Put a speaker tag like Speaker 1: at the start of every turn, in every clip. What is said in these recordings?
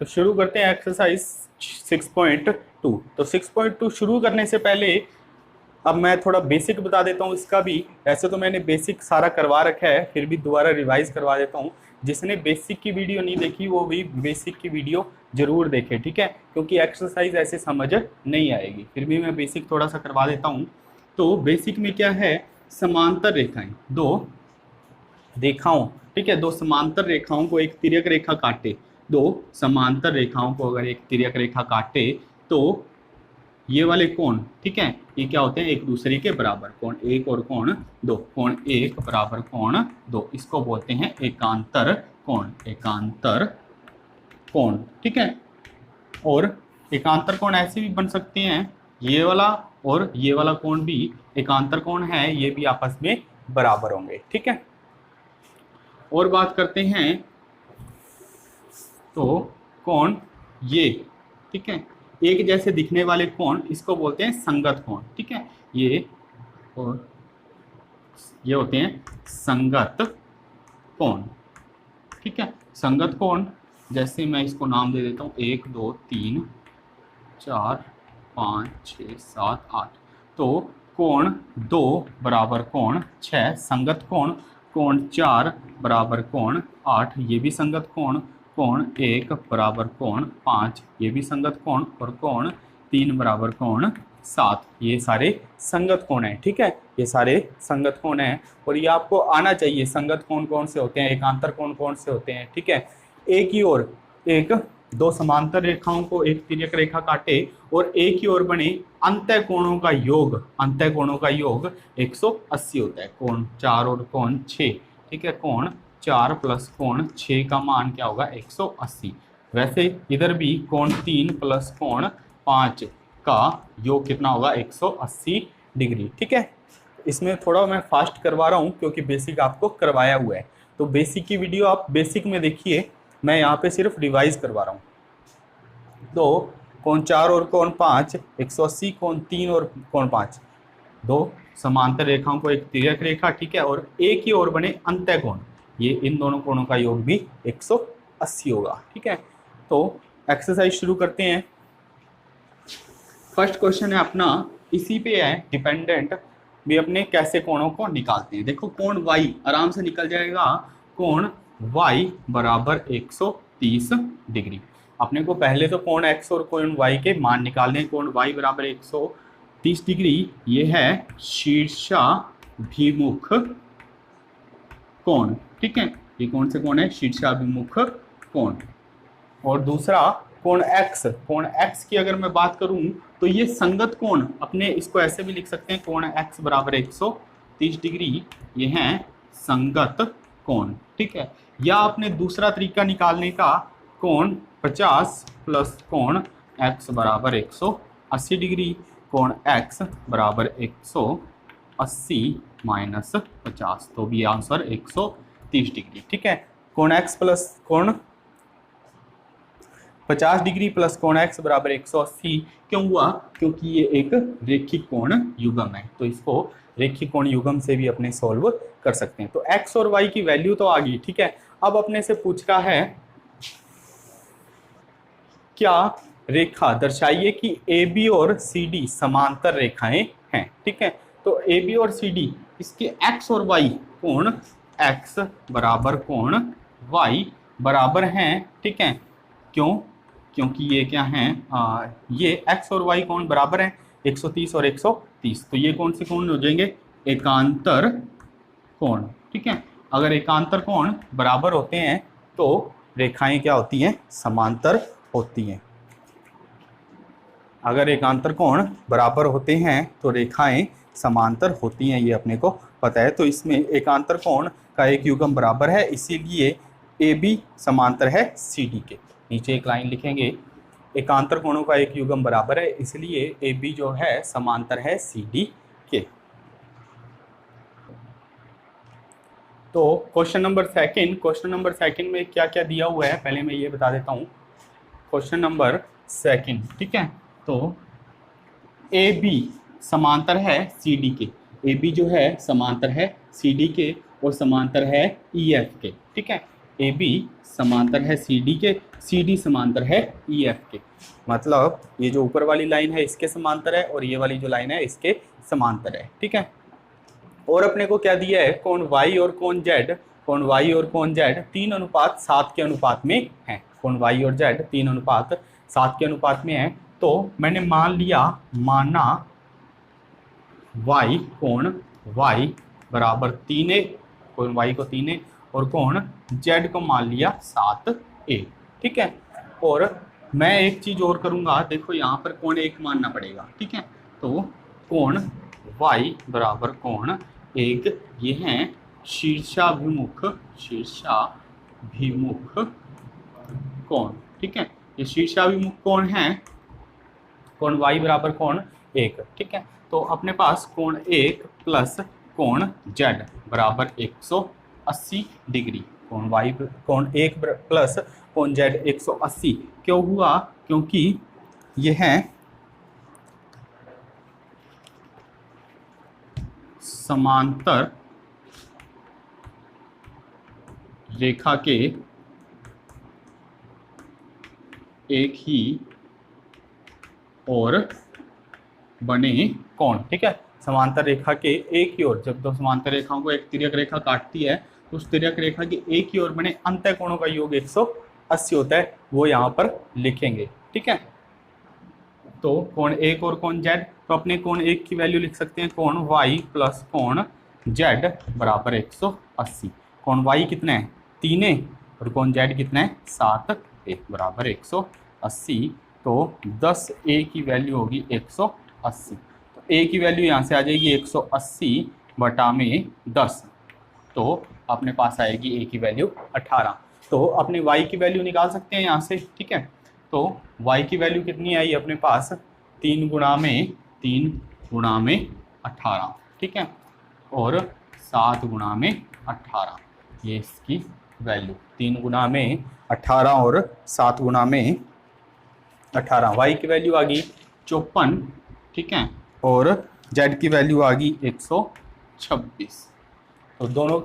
Speaker 1: तो शुरू करते हैं एक्सरसाइज 6.2। तो 6.2 शुरू करने से पहले अब मैं थोड़ा बेसिक बता देता हूँ इसका भी। वैसे तो मैंने बेसिक सारा करवा रखा है, फिर भी दोबारा रिवाइज करवा देता हूँ। जिसने बेसिक की वीडियो नहीं देखी वो भी बेसिक की वीडियो जरूर देखे, ठीक है, क्योंकि एक्सरसाइज ऐसे समझ नहीं आएगी। फिर भी मैं बेसिक थोड़ा सा करवा देता हूँ। तो बेसिक में क्या है, समांतर रेखाएं, दो रेखाओं, ठीक है, दो समांतर रेखाओं को एक तिर्यक रेखा काटे, दो समांतर रेखाओं को अगर एक तिर्यक रेखा काटे तो ये वाले कोण, ठीक है, ये क्या होते हैं, एक दूसरे के बराबर। कोण एक और कोण दो, कोण एक बराबर कोण दो, इसको बोलते हैं एकांतर कोण, एकांतर कोण, ठीक है। और एकांतर कोण ऐसे भी बन सकते हैं, ये वाला और ये वाला कोण भी एकांतर कोण है, ये भी आपस में बराबर होंगे, ठीक है। और बात करते हैं तो कोण ये, ठीक है, एक जैसे दिखने वाले कोण इसको बोलते हैं संगत कोण, ठीक है, ये और ये होते हैं संगत कोण, ठीक है। संगत कोण जैसे मैं इसको नाम दे देता हूँ 1 2 3 4 5 6 7 8। तो कोण 2 बराबर कोण 6 संगत कोण, कोण 4 बराबर कोण 8 ये भी संगत कोण, कोण 1 बराबर कोण 5 ये भी संगत कोण, और कोण 3 बराबर कोण 7 ये सारे संगत कोण हैं, ठीक है, ये सारे संगत कोण हैं। और ये आपको आना चाहिए, संगत कोण कौन से होते हैं, एकांतर कोण कौन से होते हैं, ठीक है। एक ही ओर एक दो समांतर रेखाओं को एक तिर्यक रेखा काटे और एक ही ओर बने अंतः कोणों का योग, अंतः कोणों का योग 180 होता है। कोण 4 और कोण 6, ठीक है, कोण 4 प्लस कोण 6 का मान क्या होगा, 180। वैसे इधर भी कोण 3 प्लस कोण 5 का योग कितना होगा, 180 डिग्री, ठीक है। इसमें थोड़ा मैं फास्ट करवा रहा हूँ क्योंकि बेसिक आपको करवाया हुआ है। तो बेसिक की वीडियो आप बेसिक में देखिए, मैं यहाँ पे सिर्फ रिवाइज करवा रहा हूँ। तो कोण 4 और कोण 5 180, कोण 3 और कोण 5 दो समांतर रेखाओं को एक तिर्यक रेखा, ठीक है, और एक ही ओर बने अंतः कोण, ये इन दोनों कोणों का योग भी 180 होगा, ठीक है। तो एक्सरसाइज शुरू करते हैं। फर्स्ट क्वेश्चन है अपना इसी पे है डिपेंडेंट, भी अपने कैसे कोणों को निकालते हैं। देखो कोण y आराम से निकल जाएगा, कोण y बराबर 130 डिग्री। अपने को पहले तो कोण x और कोण y के मान निकालने हैं। कोण y बराबर 130 डिग्री ये है शीर्षाभिमुख कोण, ठीक है, ये कौन से कोण है, शीर्षाभिमुख कोण। और दूसरा कोण x, कोण x की अगर मैं बात करूं तो ये संगत कोण, अपने इसको ऐसे भी लिख सकते हैं, कोण x बराबर 130 डिग्री ये हैं संगत कोण, ठीक है। या आपने दूसरा तरीका निकालने का, कोण 50 प्लस कोण x बराबर 180 डिग्री, कोण x बराबर 180 माइनस 50, तो भी आंसर 130 डिग्री, ठीक है। कोण x प्लस कोण 50 डिग्री प्लस कोण x बराबर 180 क्यों हुआ, क्योंकि ये एक रेखिक कोण युग्म है, तो इसको रेखिक कोण युग्म से भी अपने सॉल्व कर सकते हैं। तो x और y की वैल्यू तो आ गई, ठीक है। अब अपने से पूछा है क्या रेखा दर्शाइए कि AB और CD समांतर रेखाएं हैं, ठीक है। तो AB और CD इसके x और y, कोण x बराबर कोण y बराबर हैं, ठीक है। क्यों, क्योंकि ये क्या हैं, ये x और y कोण बराबर हैं 130 और 130, तो ये कौन से कोण हो जाएंगे, एकांतर कोण, ठीक है। अगर एकांतर कोण बराबर होते हैं तो रेखाएं क्या होती हैं, समांतर होती हैं। अगर एकांतर कोण बराबर होते हैं तो रेखाएं समांतर होती हैं, ये अपने को पता है। तो इसमें एकांतर कोण का एक युग्म बराबर है, इसीलिए AB समांतर है CD के। नीचे एक लाइन लिखेंगे, एकांतर कोणों का एक युग्म बराबर है, इसलिए AB जो है समांतर है CD के। तो क्वेश्चन नंबर सेकंड में क्या क्या दिया हुआ है पहले मैं ये बता देता हूँ। क्वेश्चन नंबर सेकंड, ठीक है, तो AB समांतर है CD के, AB जो है समांतर है CD के और समांतर है EF के, ठीक है। ए बी समांतर है सी डी के, सी डी समांतर है ई एफ के। मतलब ये जो ऊपर वाली लाइन है इसके समांतर है और ये वाली जो लाइन है इसके समांतर है, ठीक है। और अपने को क्या दिया है, कोण वाई और कोण जेड, कोण वाई और कोण जेड 3:7 के अनुपात में है। कोण वाई और जेड 3:7 के अनुपात में है। तो मैंने मान लिया, माना y कोण y बराबर 3a, कोण y को 3a और कोण z को मान लिया 7a, ठीक है। और मैं एक चीज और करूंगा, देखो यहाँ पर कोण 1 मानना पड़ेगा, ठीक है। तो कोण y बराबर कोण 1, ये हैं शीर्षाभिमुख कोण, ठीक है। ये शीर्षाभिमुख कोण है, कोण y बराबर कोण 1, ठीक है। तो अपने पास कोण 1 प्लस कोण z बराबर 180 डिग्री। कोण 1 प्लस कोण z 180 क्यों हुआ, क्योंकि यह है समांतर रेखा के एक ही ओर बने कोण, ठीक है। समांतर रेखा के एक ही ओर, जब दो समांतर रेखाओं को एक तिर्यक रेखा काटती है तो उस तिर्यक रेखा के एक ही ओर बने अंतः कोणों का योग 180 होता है, वो यहाँ पर लिखेंगे, ठीक है। तो कोण 1 और कोण z, तो अपने कोण 1 की वैल्यू लिख सकते हैं कोण y प्लस कोण z बराबर 180। कोण y कितना है 3a और कोण z कितना है 7a बराबर 180। तो 10a की वैल्यू होगी 180। तो a की वैल्यू यहाँ से आ जाएगी 180 बटा में 10, तो अपने पास आएगी a की वैल्यू 18। तो अपने y की वैल्यू निकाल सकते हैं यहाँ से, ठीक है। तो y की वैल्यू कितनी आई अपने पास 3 गुणा में 18, ठीक है। और 7 गुणा में 18, ये इसकी वैल्यू 3 गुणा में 18 और 7 गुणा में 18। y की वैल्यू आ गई 54, ठीक है। और z की वैल्यू आ गई 126। तो दोनों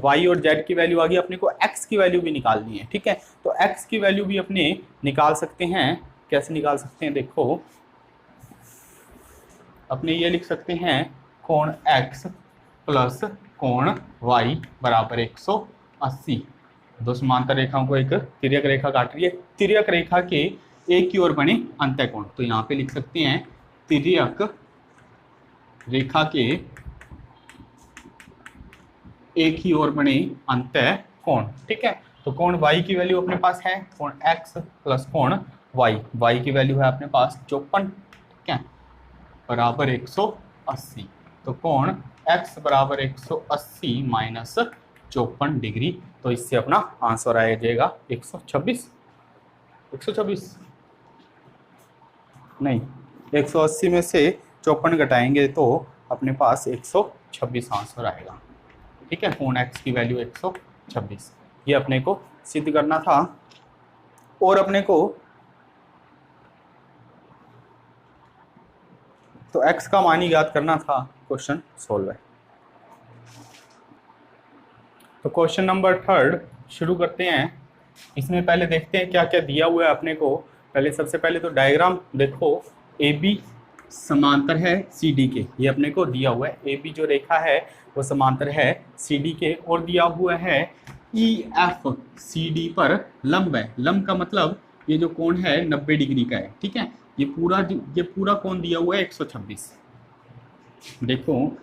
Speaker 1: y और z की वैल्यू आ गई, अपने को x की वैल्यू भी निकालनी है, ठीक है। तो x की वैल्यू भी अपने निकाल सकते हैं। कैसे निकाल सकते हैं, देखो अपने ये लिख सकते हैं कोण x प्लस कोण y बराबर 180। दो समांतर रेखाओं को एक तिर्यक रेखा काट रही है, तिर्यक रेखा के एक की ओर बने अंतः कोण, तो यहाँ पे लिख सकते हैं तिर्यक रेखा के एक ही ओर बने अंतः कोण, ठीक है। तो कोण y की वैल्यू अपने पास है कोण x प्लस कोण y की वैल्यू है अपने पास 54, ठीक है, बराबर 180। तो कोण x बराबर 180 माइनस 54 डिग्री, तो इससे अपना आंसर आ जाएगा 126 नहीं, 180 में से 54 घटाएंगे तो अपने पास 126 आंसर आएगा, ठीक है। कोण x की वैल्यू 126, ये अपने को सिद्ध करना था। और अपने को तो x का मान ही ज्ञात करना था, क्वेश्चन सोल्व है। तो क्वेश्चन नंबर 3 शुरू करते हैं। इसमें पहले देखते हैं क्या क्या दिया हुआ है अपने को। पहले सबसे पहले तो डायग्राम देखो, ए बी समांतर है सी डी के, ये अपने को दिया हुआ है। ए बी जो रेखा है वो समांतर है सी डी के, और दिया हुआ है ई एफ सी डी पर लंब है। लंब का मतलब ये जो कोण है 90 डिग्री का है, ठीक है। ये पूरा कोण दिया हुआ है 126। देखो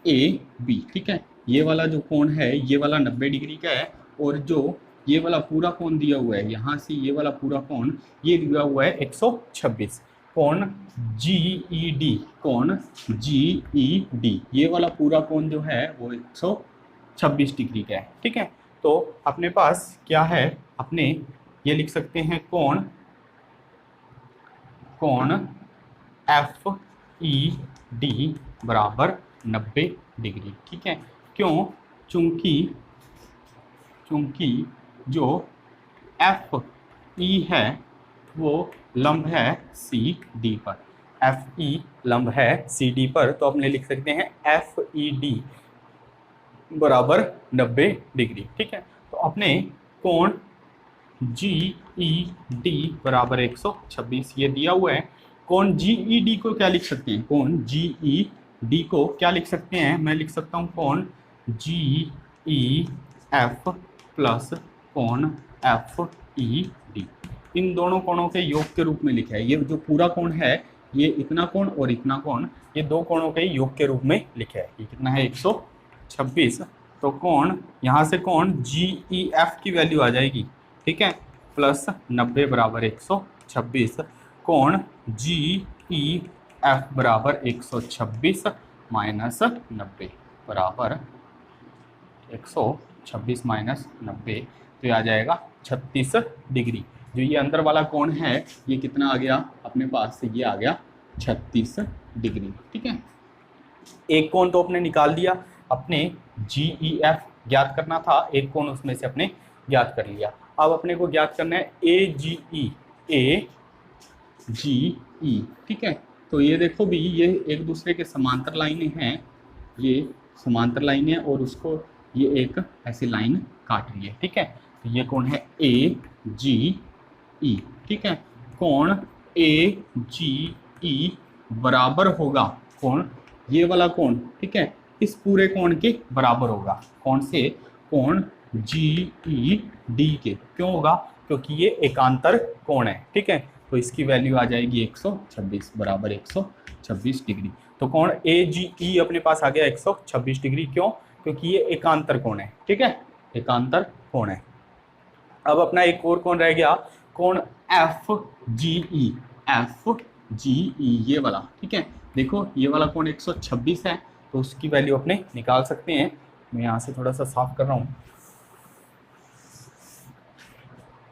Speaker 1: ए बी, ठीक है, ये वाला जो कोण है ये वाला 90 डिग्री का है, और जो ये वाला पूरा कोण दिया हुआ है यहाँ से ये वाला पूरा कोण ये दिया हुआ है 126। कोण जी ई डी, कोण जी ई डी, ये वाला पूरा कोण जो है वो 126 डिग्री का है, ठीक है। तो अपने पास क्या है, अपने ये लिख सकते हैं कोण एफ ई डी बराबर 90 डिग्री, ठीक है। क्यों, चूंकि जो एफ ई है वो लंब है सी डी पर, एफ ई लंब है सी डी पर, तो अपने लिख सकते हैं एफ ई डी बराबर 90 डिग्री, ठीक है। तो अपने कोण GED बराबर 126, ये दिया हुआ है। कोण GED को क्या लिख सकते हैं? कोण GED को क्या लिख सकते हैं? मैं लिख सकता हूँ कोण GEF प्लस कोण FED, इन दोनों कोणों के योग के रूप में लिखा है। ये जो पूरा कोण है, ये इतना कोण और इतना कोण, ये दो कोणों के योग के रूप में लिखा है। ये कितना है? 126। तो कोण यहाँ से कोण GEF की वैल्यू आ जाएगी, ठीक है, प्लस 90 बराबर 126। कोण GEF बराबर 126 माइनस 90 बराबर 126 माइनस 90, तो ये आ जाएगा 36 डिग्री। जो ये अंदर वाला कोण है, ये कितना आ गया अपने पास से? ये आ गया 36 डिग्री, ठीक है। एक कोण तो अपने निकाल दिया, अपने GEF ज्ञात करना था, एक कोण उसमें से अपने ज्ञात कर लिया। अब अपने को ज्ञात करना है AGE, ठीक है। तो ये देखो भी, ये एक दूसरे के समांतर लाइनें हैं, ये समांतर लाइनें, और उसको ये एक ऐसी लाइन काट रही है, ठीक है। तो ये कोण है AGE, ठीक है। कोण AGE बराबर होगा कोण, ये वाला कोण, ठीक है, इस पूरे कोण के बराबर होगा। कौन से? कोण GED के। क्यों होगा? क्योंकि ये एकांतर कोण है, ठीक है। तो इसकी वैल्यू आ जाएगी 126 बराबर 126 डिग्री। तो कोण AGE अपने पास आ गया 126 डिग्री। क्यों? क्योंकि ये एकांतर कोण है, ठीक है, एकांतर कोण है। अब अपना एक और कोण रह गया, कोण FGE, ये वाला, ठीक है। देखो ये वाला कोण 126 है, तो उसकी वैल्यू अपने निकाल सकते हैं। मैं यहाँ से थोड़ा सा साफ कर रहा हूँ।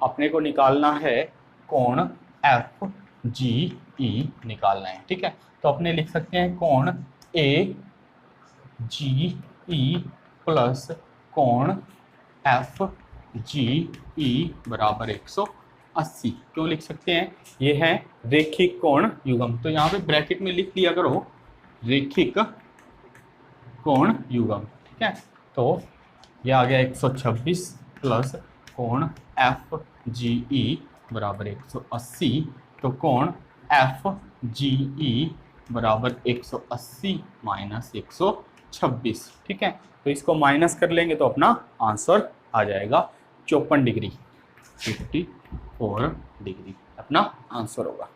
Speaker 1: अपने को निकालना है कोण FGE निकालना है, ठीक है। तो अपने लिख सकते हैं कोण AGE प्लस कोण FGE बराबर 180। क्यों लिख सकते हैं? ये है रेखिक कोण युग्म। तो यहाँ पे ब्रैकेट में लिख लिया करो रेखिक कोण युग्म, ठीक है। तो ये आ गया 126 प्लस कोण FGE बराबर 180। तो कोण FGE बराबर 180 माइनस 126, ठीक है। तो इसको माइनस कर लेंगे तो अपना आंसर आ जाएगा 54 डिग्री, 54 डिग्री अपना आंसर होगा।